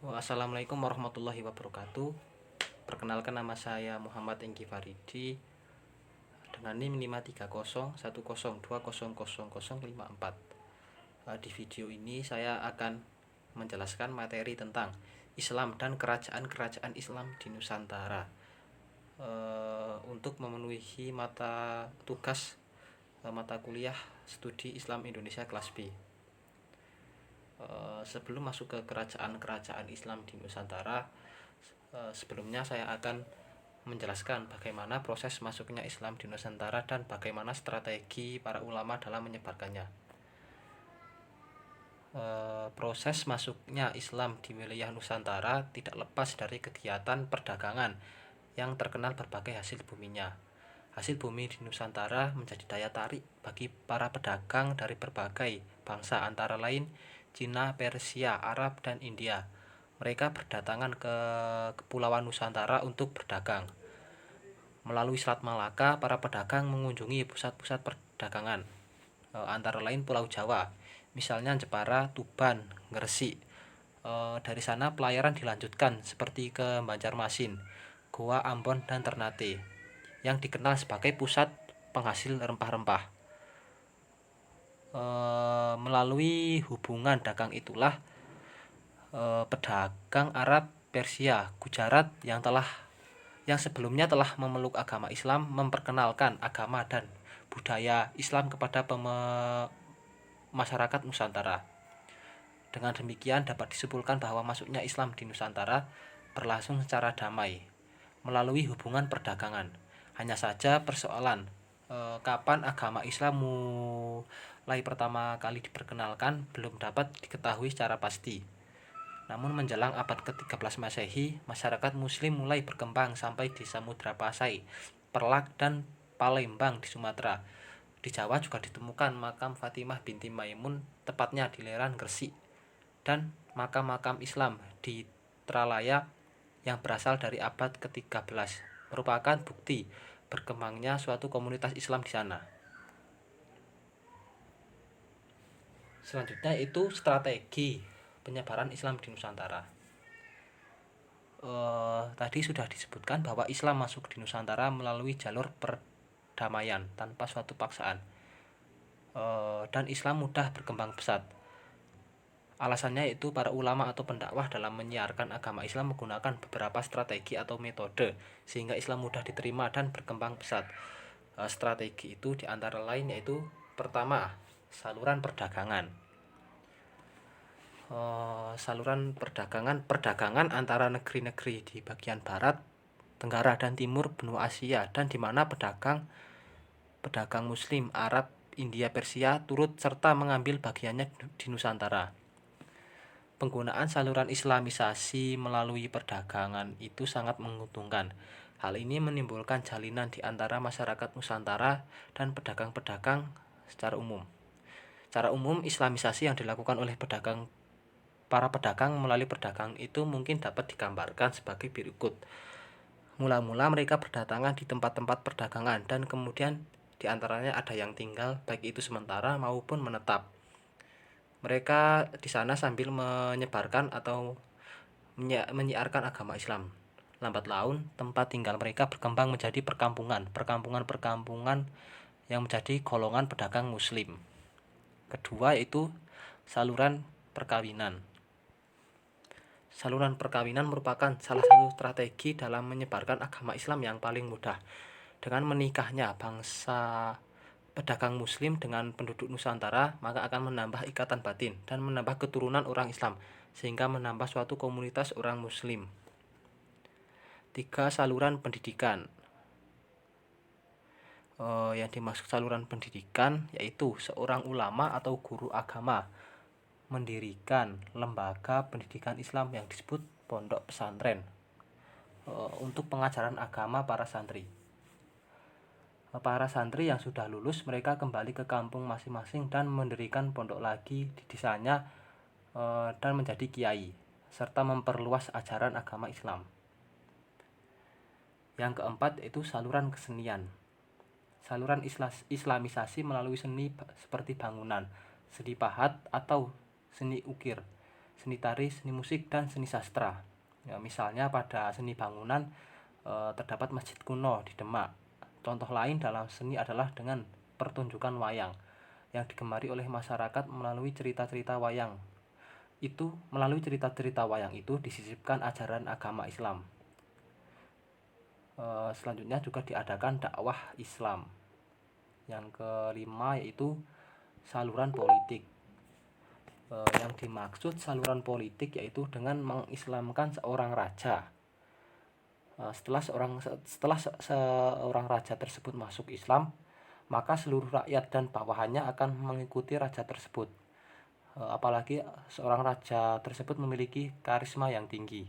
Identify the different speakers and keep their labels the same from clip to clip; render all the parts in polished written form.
Speaker 1: Assalamualaikum warahmatullahi wabarakatuh. Perkenalkan, nama saya Muhammad Engki Faridi dengan NIM 5301002000054. Di video ini saya akan menjelaskan materi tentang Islam dan kerajaan-kerajaan Islam di Nusantara untuk memenuhi mata kuliah studi Islam Indonesia kelas B. Sebelum masuk ke kerajaan-kerajaan Islam di Nusantara, sebelumnya saya akan menjelaskan bagaimana proses masuknya Islam di Nusantara dan bagaimana strategi para ulama dalam menyebarkannya. Proses masuknya Islam di wilayah Nusantara tidak lepas dari kegiatan perdagangan yang terkenal berbagai hasil buminya. Hasil bumi di Nusantara menjadi daya tarik bagi para pedagang dari berbagai bangsa, antara lain Cina, Persia, Arab, dan India. Mereka berdatangan ke Kepulauan Nusantara untuk berdagang. Melalui Selat Malaka, para pedagang mengunjungi pusat-pusat perdagangan, antara lain Pulau Jawa, misalnya Jepara, Tuban, Gresik. Dari sana pelayaran dilanjutkan seperti ke Banjarmasin, Goa, Ambon, dan Ternate, yang dikenal sebagai pusat penghasil rempah-rempah. Melalui hubungan dagang itulah pedagang Arab, Persia, Gujarat yang sebelumnya telah memeluk agama Islam memperkenalkan agama dan budaya Islam kepada masyarakat Nusantara. Dengan demikian dapat disimpulkan bahwa masuknya Islam di Nusantara berlangsung secara damai melalui hubungan perdagangan. Hanya saja persoalan kapan agama Islam mulai pertama kali diperkenalkan belum dapat diketahui secara pasti. Namun menjelang abad ke-13 Masehi, masyarakat Muslim mulai berkembang sampai di Samudra Pasai, Perlak, dan Palembang di Sumatera. Di Jawa juga ditemukan makam Fatimah binti Maimun, tepatnya di Leran, Gresik, dan makam-makam Islam di Tralaya yang berasal dari abad ke-13, merupakan bukti berkembangnya suatu komunitas Islam di sana. Selanjutnya itu strategi penyebaran Islam di Nusantara. Tadi sudah disebutkan bahwa Islam masuk di Nusantara melalui jalur perdamaian tanpa suatu paksaan, dan Islam mudah berkembang pesat. Alasannya yaitu para ulama atau pendakwah dalam menyiarkan agama Islam menggunakan beberapa strategi atau metode sehingga Islam mudah diterima dan berkembang pesat. Strategi itu diantara lain yaitu pertama, saluran perdagangan. Perdagangan antara negeri-negeri di bagian barat, tenggara, dan timur benua Asia, dan di mana pedagang Muslim, Arab, India, Persia turut serta mengambil bagiannya di Nusantara. Penggunaan saluran islamisasi melalui perdagangan itu sangat menguntungkan. Hal ini menimbulkan jalinan di antara masyarakat Nusantara dan pedagang-pedagang secara umum. Secara umum, islamisasi yang dilakukan oleh para pedagang melalui perdagangan itu mungkin dapat digambarkan sebagai berikut. Mula-mula mereka berdatangan di tempat-tempat perdagangan dan kemudian di antaranya ada yang tinggal, baik itu sementara maupun menetap. Mereka di sana sambil menyebarkan atau menyiarkan agama Islam. Lambat laun, tempat tinggal mereka berkembang menjadi perkampungan yang menjadi golongan pedagang Muslim. Kedua yaitu saluran perkawinan. Saluran perkawinan merupakan salah satu strategi dalam menyebarkan agama Islam yang paling mudah. Dengan menikahnya bangsa pedagang Muslim dengan penduduk Nusantara, maka akan menambah ikatan batin dan menambah keturunan orang Islam, sehingga menambah suatu komunitas orang Muslim. 3. Saluran pendidikan. Yang dimaksud saluran pendidikan yaitu seorang ulama atau guru agama mendirikan lembaga pendidikan Islam yang disebut pondok pesantren untuk pengajaran agama para santri. Para santri yang sudah lulus, mereka kembali ke kampung masing-masing dan mendirikan pondok lagi di desanya dan menjadi kiai, serta memperluas ajaran agama Islam. Yang keempat itu saluran kesenian. Saluran islamisasi melalui seni seperti bangunan, seni pahat, atau seni ukir. seni tari, seni musik, dan seni sastra. Ya, misalnya pada seni bangunan terdapat masjid kuno di Demak. Contoh lain dalam seni adalah dengan pertunjukan wayang yang digemari oleh masyarakat melalui cerita-cerita wayang. Melalui cerita-cerita wayang itu disisipkan ajaran agama Islam. Selanjutnya juga diadakan dakwah Islam. Yang kelima yaitu saluran politik. Yang dimaksud saluran politik yaitu dengan mengislamkan seorang raja. Setelah seorang raja tersebut masuk Islam, maka seluruh rakyat dan bawahannya akan mengikuti raja tersebut. Apalagi seorang raja tersebut memiliki karisma yang tinggi.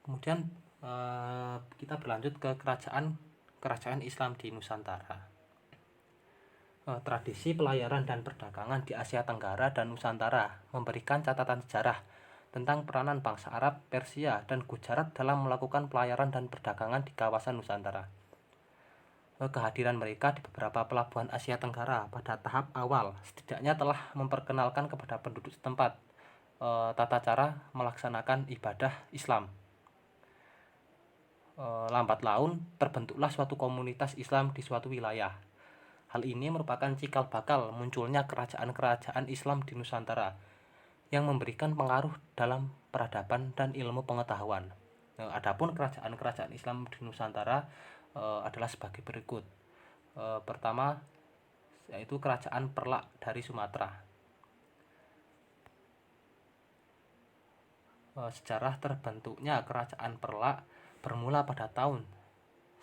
Speaker 1: Kemudian kita berlanjut ke kerajaan Islam di Nusantara. Tradisi pelayaran dan perdagangan di Asia Tenggara dan Nusantara memberikan catatan sejarah tentang peranan bangsa Arab, Persia, dan Gujarat dalam melakukan pelayaran dan perdagangan di kawasan Nusantara. Kehadiran mereka di beberapa pelabuhan Asia Tenggara pada tahap awal setidaknya telah memperkenalkan kepada penduduk setempat tata cara melaksanakan ibadah Islam. Lambat laun terbentuklah suatu komunitas Islam di suatu wilayah. Hal ini merupakan cikal bakal munculnya kerajaan-kerajaan Islam di Nusantara yang memberikan pengaruh dalam peradaban dan ilmu pengetahuan. Adapun kerajaan-kerajaan Islam di Nusantara adalah sebagai berikut. Pertama yaitu Kerajaan Perlak dari Sumatera. Sejarah terbentuknya Kerajaan Perlak bermula pada tahun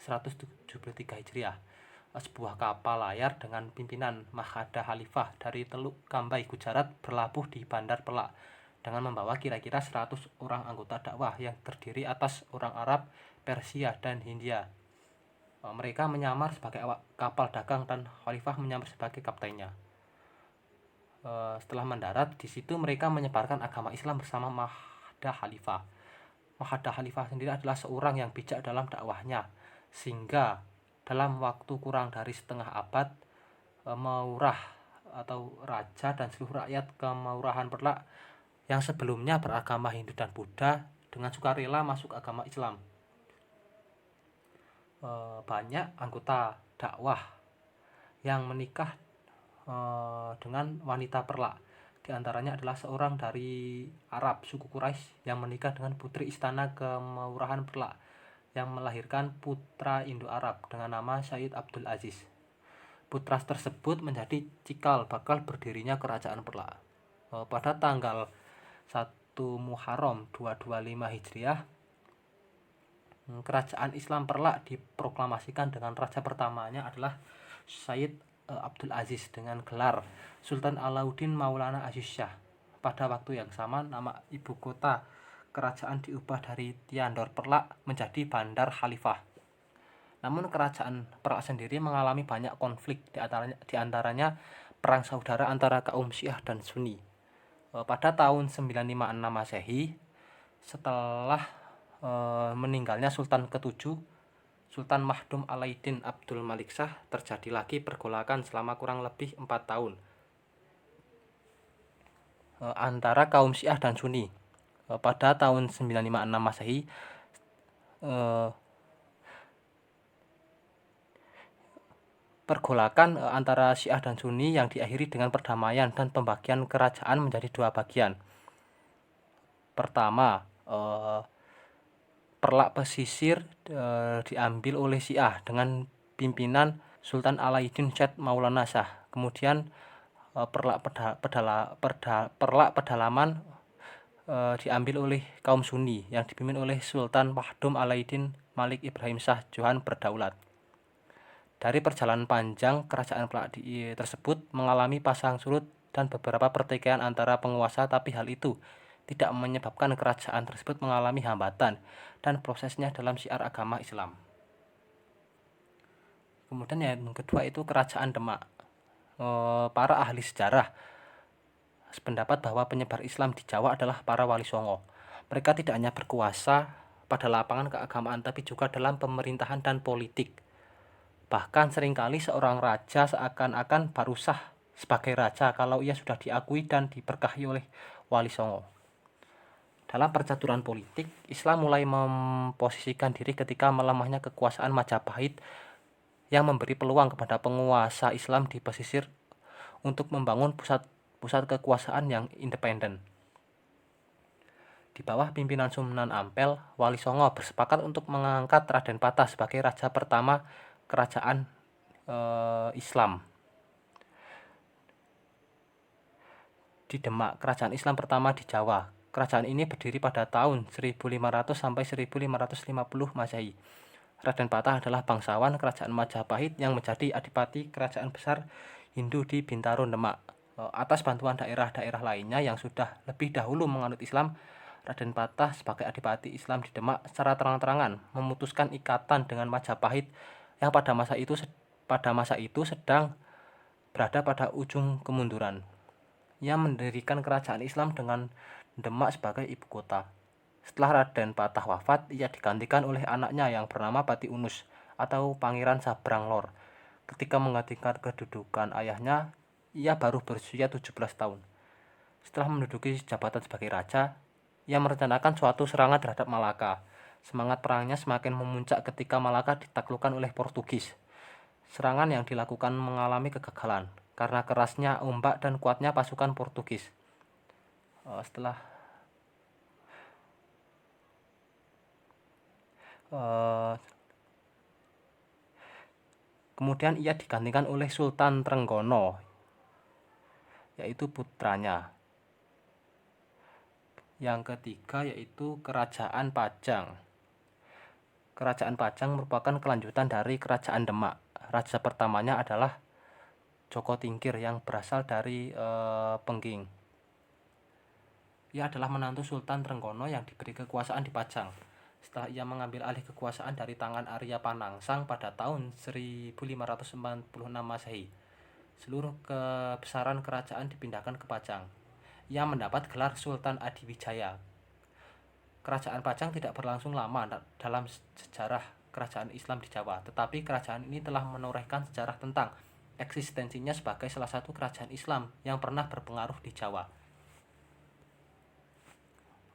Speaker 1: 173 Hijriah. Sebuah kapal layar dengan pimpinan Mahada Khalifah dari Teluk Kambai, Gujarat berlabuh di Bandar Perlak dengan membawa kira-kira 100 orang anggota dakwah yang terdiri atas orang Arab, Persia, dan Hindia. Mereka menyamar sebagai awak kapal dagang dan Khalifah menyamar sebagai kaptennya. Setelah mendarat di situ mereka menyebarkan agama Islam bersama Mahada Khalifah. Mahada Khalifah sendiri adalah seorang yang bijak dalam dakwahnya, sehingga dalam waktu kurang dari setengah abad Maurah atau raja dan seluruh rakyat Kemaurahan Perlak yang sebelumnya beragama Hindu dan Buddha dengan sukarela masuk agama Islam. Banyak anggota dakwah yang menikah dengan wanita Perlak. Di antaranya adalah seorang dari Arab suku Quraisy yang menikah dengan putri istana Kemaurahan Perlak yang melahirkan putra Indo-Arab dengan nama Sayyid Abdul Aziz. Putra tersebut menjadi cikal bakal berdirinya Kerajaan Perlak. Pada tanggal 1 Muharram 225 Hijriah, Kerajaan Islam Perlak diproklamasikan dengan raja pertamanya adalah Sayyid Abdul Aziz dengan gelar Sultan Alauddin Maulana Aziz Shah. Pada waktu yang sama nama ibu kota kerajaan diubah dari Tiandor Perlak menjadi Bandar Khalifah. Namun kerajaan Perlak sendiri mengalami banyak konflik, di antaranya perang saudara antara kaum Syiah dan Sunni. Pada tahun 956 Masehi, setelah meninggalnya Sultan ke-7 Sultan Mahdum Alaiddin Abdul Malik Shah, terjadi lagi pergolakan selama kurang lebih 4 tahun antara kaum Syiah dan Sunni. Pada tahun 956 Masehi pergolakan antara Syiah dan Sunni yang diakhiri dengan perdamaian dan pembagian kerajaan menjadi 2 bagian. Pertama, Perlak pesisir diambil oleh Syiah dengan pimpinan Sultan Alaiddin Syed Maulana Shah. Kemudian Perlak pedalaman diambil oleh kaum Sunni yang dipimpin oleh Sultan Mahdum Alaiddin Malik Ibrahim Shah Johan berdaulat. Dari perjalanan panjang kerajaan Perlak tersebut mengalami pasang surut dan beberapa pertikaian antara penguasa, tapi hal itu tidak menyebabkan kerajaan tersebut mengalami hambatan dan prosesnya dalam syiar agama Islam. Kemudian yang kedua itu Kerajaan Demak. Para ahli sejarah sependapat bahwa penyebar Islam di Jawa adalah para Wali Songo. Mereka tidak hanya berkuasa pada lapangan keagamaan tapi juga dalam pemerintahan dan politik. Bahkan seringkali seorang raja seakan-akan baru sah sebagai raja kalau ia sudah diakui dan diberkahi oleh Wali Songo. Dalam percaturan politik, Islam mulai memposisikan diri ketika melemahnya kekuasaan Majapahit yang memberi peluang kepada penguasa Islam di pesisir untuk membangun pusat kekuasaan yang independen. Di bawah pimpinan Sunan Ampel, Wali Songo bersepakat untuk mengangkat Raden Patah sebagai raja pertama kerajaan Islam di Demak, kerajaan Islam pertama di Jawa. Kerajaan ini berdiri pada tahun 1500 sampai 1550 Masehi. Raden Patah adalah bangsawan kerajaan Majapahit yang menjadi adipati kerajaan besar Hindu di Bintaro, Demak. Atas bantuan daerah-daerah lainnya yang sudah lebih dahulu menganut Islam, Raden Patah sebagai adipati Islam di Demak secara terang-terangan memutuskan ikatan dengan Majapahit yang pada masa itu sedang berada pada ujung kemunduran. Ia mendirikan kerajaan Islam dengan Demak sebagai ibu kota. Setelah Raden Patah wafat, ia digantikan oleh anaknya yang bernama Pati Unus atau Pangeran Sabrang Lor. Ketika menggantikan kedudukan ayahnya, ia baru berusia 17 tahun. Setelah menduduki jabatan sebagai raja, ia merencanakan suatu serangan terhadap Malaka. Semangat perangnya semakin memuncak ketika Malaka ditaklukkan oleh Portugis. Serangan yang dilakukan mengalami kegagalan karena kerasnya ombak dan kuatnya pasukan Portugis. Kemudian ia digantikan oleh Sultan Trenggono, yaitu putranya. Yang ketiga yaitu Kerajaan Pajang. Kerajaan Pajang merupakan kelanjutan dari Kerajaan Demak. Raja pertamanya adalah Joko Tingkir yang berasal dari Pengging. Ia adalah menantu Sultan Trenggono yang diberi kekuasaan di Pajang. Setelah ia mengambil alih kekuasaan dari tangan Arya Panangsang pada tahun 1546 Masehi, seluruh kebesaran kerajaan dipindahkan ke Pajang. Ia mendapat gelar Sultan Adiwijaya. Kerajaan Pajang tidak berlangsung lama dalam sejarah kerajaan Islam di Jawa, tetapi kerajaan ini telah menorehkan sejarah tentang eksistensinya sebagai salah satu kerajaan Islam yang pernah berpengaruh di Jawa.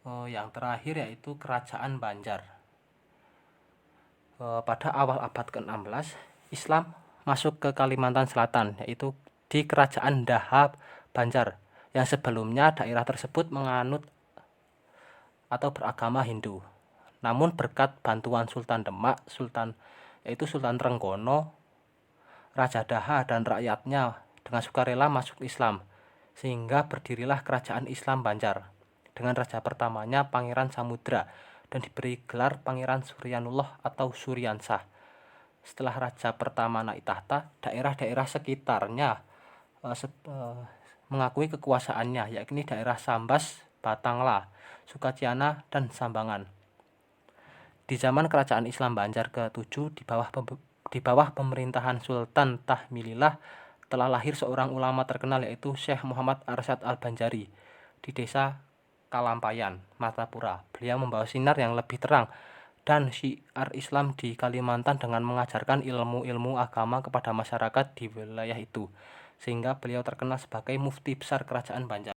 Speaker 1: Yang terakhir yaitu Kerajaan Banjar. Pada awal abad ke-16, Islam masuk ke Kalimantan Selatan, yaitu di Kerajaan Daha Banjar, yang sebelumnya daerah tersebut menganut atau beragama Hindu. Namun berkat bantuan Sultan Demak, yaitu Sultan Trenggono, Raja Daha dan rakyatnya dengan sukarela masuk Islam, sehingga berdirilah Kerajaan Islam Banjar dengan raja pertamanya Pangeran Samudra dan diberi gelar Pangeran Suryanullah atau Suryansah. Setelah raja pertama naik tahta, daerah-daerah sekitarnya mengakui kekuasaannya, yakni daerah Sambas, Batangla, Sukacana, dan Sambangan. Di zaman Kerajaan Islam Banjar ke-7 di bawah pemerintahan Sultan Tahmilillah telah lahir seorang ulama terkenal yaitu Syekh Muhammad Arsyad Al-Banjari di desa Kalampayan, Martapura. Beliau membawa sinar yang lebih terang dan syiar Islam di Kalimantan dengan mengajarkan ilmu-ilmu agama kepada masyarakat di wilayah itu, sehingga beliau terkenal sebagai mufti besar Kerajaan Banjar.